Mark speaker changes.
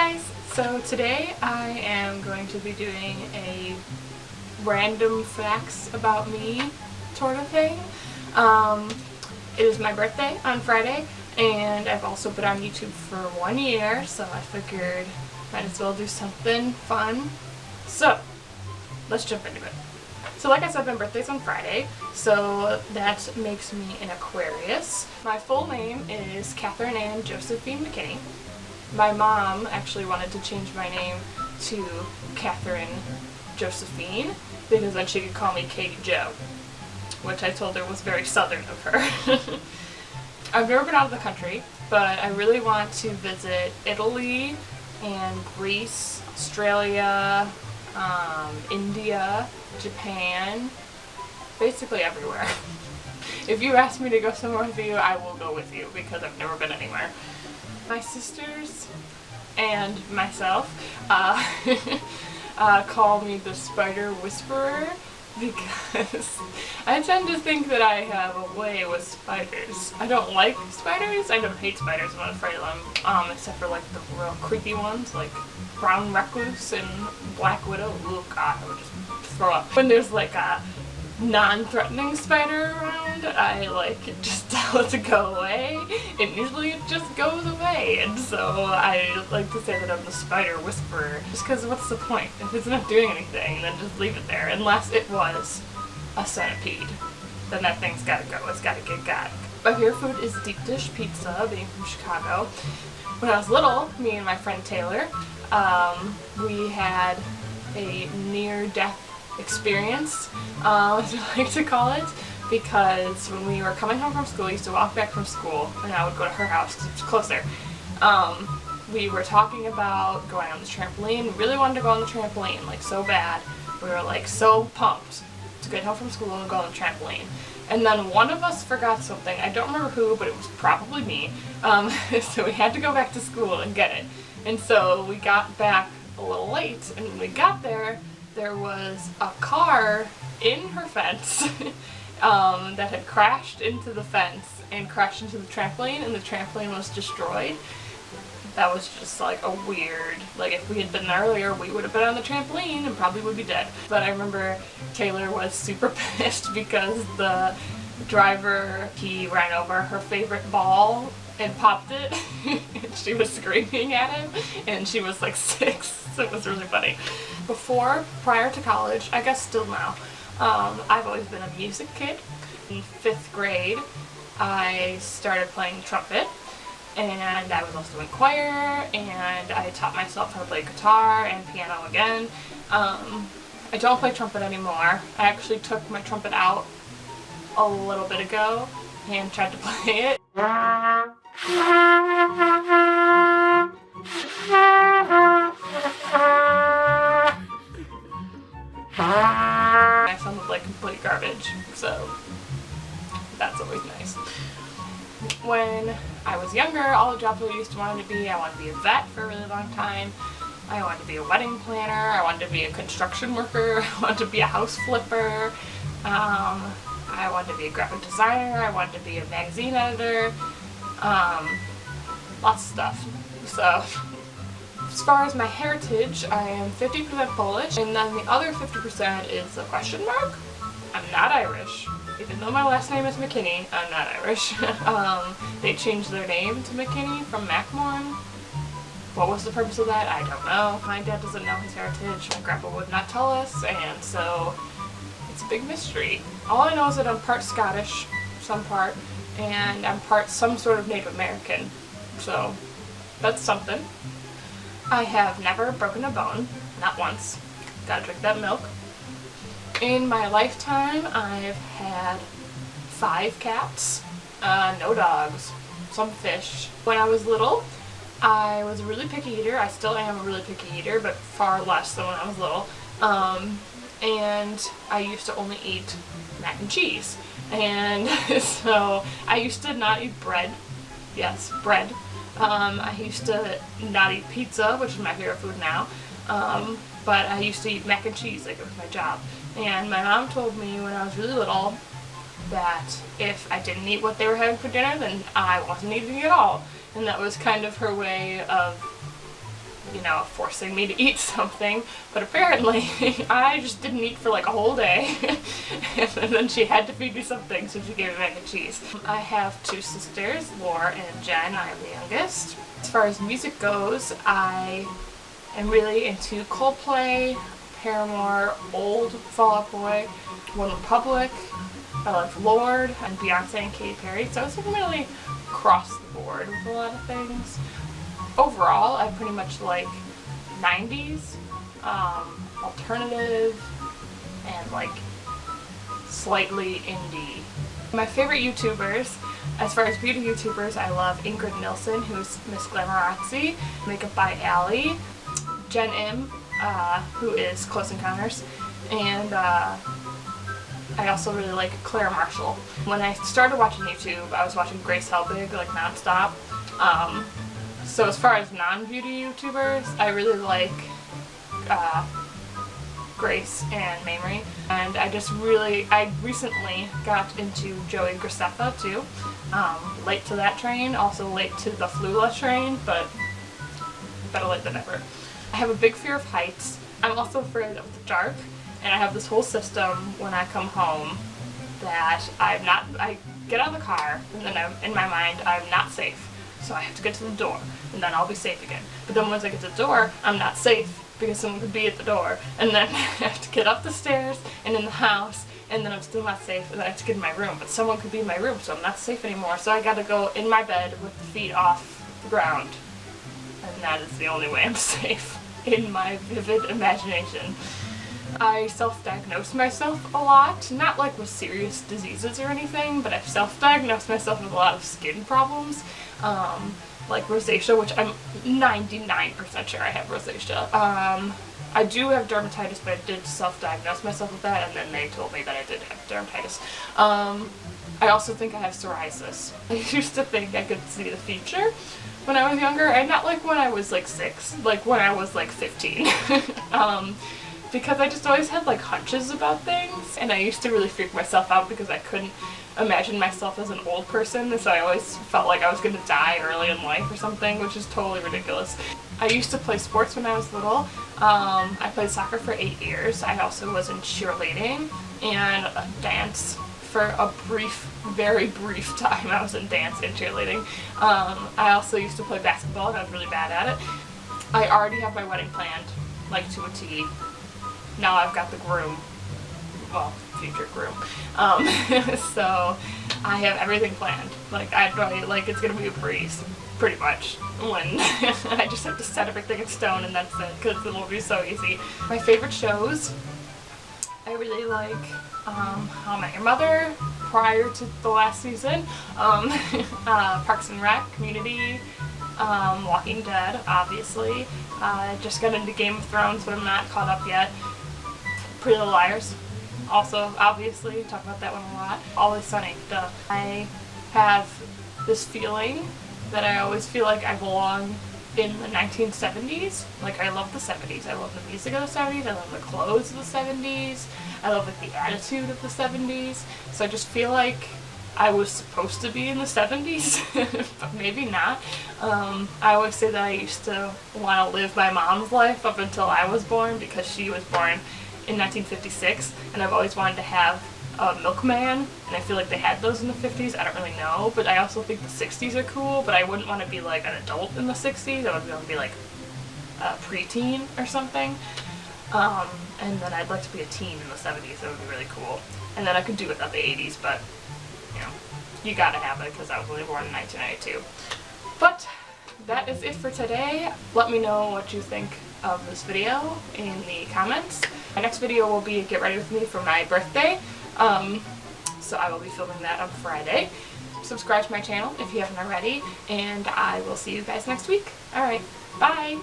Speaker 1: guys! So today I am going to be doing a random facts about me sort of thing. It is my birthday on Friday, and I've also been on YouTube for 1 year, so I figured might as well do something fun. So let's jump into it. So like I said, my birthday's on Friday, so that makes me an Aquarius. My full name is Catherine Ann Josephine McKinney. My mom actually wanted to change my name to Catherine Josephine because then she could call me Katie Jo, which I told her was very southern of her. I've never been out of the country, but I really want to visit Italy and Greece, Australia, India, Japan, basically everywhere. If you ask me to go somewhere with you, I will go with you because I've never been anywhere. My sisters and myself call me the Spider Whisperer because I tend to think that I have a way with spiders. I don't like spiders. I don't hate spiders. I'm not afraid of them, except for like the real creepy ones, like brown recluse and black widow. Oh god, I would just throw up. When there's like a non-threatening spider around, I just tell it to go away, and usually it just goes away. And so I like to say that I'm the Spider Whisperer, just because what's the point? If it's not doing anything, then just leave it there. Unless it was a centipede, then that thing's gotta go. It's gotta get got. My favorite food is deep dish pizza, being from Chicago. When I was little, me and my friend Taylor, we had a near-death experience, as we like to call it, because when we were coming home from school, we used to walk back from school, and I would go to her house because it was closer. We were talking about going on the trampoline. We really wanted to go on the trampoline, like so bad. We were like so pumped to get home from school and go on the trampoline. And then one of us forgot something. I don't remember who, but it was probably me. So we had to go back to school and get it. And so we got back a little late, and when we got there, there was a car in her fence that had crashed into the fence and crashed into the trampoline, and the trampoline was destroyed. That was just like a weird, like if we had been there earlier, we would have been on the trampoline and probably would be dead. But I remember Taylor was super pissed because the driver, he ran over her favorite ball and popped it, and she was screaming at him, and she was like 6, so it was really funny. Prior to college, I guess still now, I've always been a music kid. In 5th grade, I started playing trumpet, and I was also in choir, and I taught myself how to play guitar and piano again. I don't play trumpet anymore. I actually took my trumpet out a little bit ago and tried to play it. I sounded like complete garbage, so that's always nice. When I was younger, all the jobs I used to want to be, I wanted to be a vet for a really long time. I wanted to be a wedding planner. I wanted to be a construction worker. I wanted to be a house flipper. I wanted to be a graphic designer. I wanted to be a magazine editor. Lots of stuff. So, as far as my heritage, I am 50% Polish, and then the other 50% is a question mark. I'm not Irish. Even though my last name is McKinney, I'm not Irish. They changed their name to McKinney from Mackmorn. What was the purpose of that? I don't know. My dad doesn't know his heritage. My grandpa would not tell us, and so it's a big mystery. All I know is that I'm part Scottish, some part, and I'm part some sort of Native American. So that's something. I have never broken a bone, not once. Gotta drink that milk. In my lifetime, I've had 5 cats, no dogs, some fish. When I was little, I was a really picky eater. I still am a really picky eater, but far less than when I was little. And I used to only eat mac and cheese. And so I used to not eat bread. Yes, bread. I used to not eat pizza, which is my favorite food now. But I used to eat mac and cheese, like it was my job. And my mom told me when I was really little that if I didn't eat what they were having for dinner, then I wasn't eating at all. And that was kind of her way of you know, forcing me to eat something, but apparently I just didn't eat for like a whole day, and then she had to feed me something, so she gave me mac and cheese. I have 2 sisters, Laura and Jen. I'm the youngest. As far as music goes, I am really into Coldplay, Paramore, old Fall Out Boy, One Republic. I like Lorde and Beyonce and Katy Perry, so it's really across the board with a lot of things. Overall, I pretty much like 90s, alternative, and like slightly indie. My favorite YouTubers, as far as beauty YouTubers, I love Ingrid Nilsson, who's Miss Glamorazzi, Makeup by Ali, Jen Im, who is Close Encounters, and I also really like Claire Marshall. When I started watching YouTube, I was watching Grace Helbig like nonstop. So as far as non-beauty YouTubers, I really like Grace and Mamrie. And I recently got into Joey Graceffa too. Late to that train, also late to the Flula train, but better late than never. I have a big fear of heights. I'm also afraid of the dark. And I have this whole system when I come home that I get out of the car, and then in my mind, I'm not safe. So I have to get to the door, and then I'll be safe again. But then once I get to the door, I'm not safe because someone could be at the door. And then I have to get up the stairs and in the house, and then I'm still not safe, and then I have to get in my room. But someone could be in my room, so I'm not safe anymore. So I gotta go in my bed with the feet off the ground. And that is the only way I'm safe in my vivid imagination. I self-diagnose myself a lot, not like with serious diseases or anything, but I've self-diagnosed myself with a lot of skin problems, like rosacea, which I'm 99% sure I have rosacea. I do have dermatitis, but I did self-diagnose myself with that, and then they told me that I did have dermatitis. I also think I have psoriasis. I used to think I could see the future when I was younger, and not like when I was like 6, like when I was like 15. Because I just always had like hunches about things, and I used to really freak myself out because I couldn't imagine myself as an old person, and so I always felt like I was going to die early in life or something, which is totally ridiculous. I used to play sports when I was little. I played soccer for 8 years. I also was in cheerleading and dance for a brief, very brief time. I was in dance and cheerleading. I also used to play basketball, and I was really bad at it. I already have my wedding planned, like to a T. Now I've got the groom, well, future groom, so I have everything planned. Like, it's gonna be a breeze, pretty much, when I just have to set everything in stone and that's it, because it'll be so easy. My favorite shows, I really like How I Met Your Mother, prior to the last season, Parks and Rec, Community, Walking Dead, obviously. I just got into Game of Thrones, but I'm not caught up yet. Pretty Little Liars, also, obviously, talk about that one a lot. Always Sunny, duh. I have this feeling that I always feel like I belong in the 1970s. Like, I love the 70s. I love the music of the 70s. I love the clothes of the 70s. I love, like, the attitude of the 70s. So I just feel like I was supposed to be in the 70s, but maybe not. I always say that I used to want to live my mom's life up until I was born, because she was born in 1956, and I've always wanted to have a milkman, and I feel like they had those in the 50s. I don't really know, but I also think the 60s are cool, but I wouldn't want to be like an adult in the 60s. I would want to be like a preteen or something. And then I'd like to be a teen in the 70s. That would be really cool. And then I could do without the 80s, but you know, you gotta have it because I was only born in 1992. But that is it for today. Let me know what you think of this video in the comments. My next video will be Get Ready With Me for my birthday. So I will be filming that on Friday. Subscribe to my channel if you haven't already, and I will see you guys next week. Alright, bye!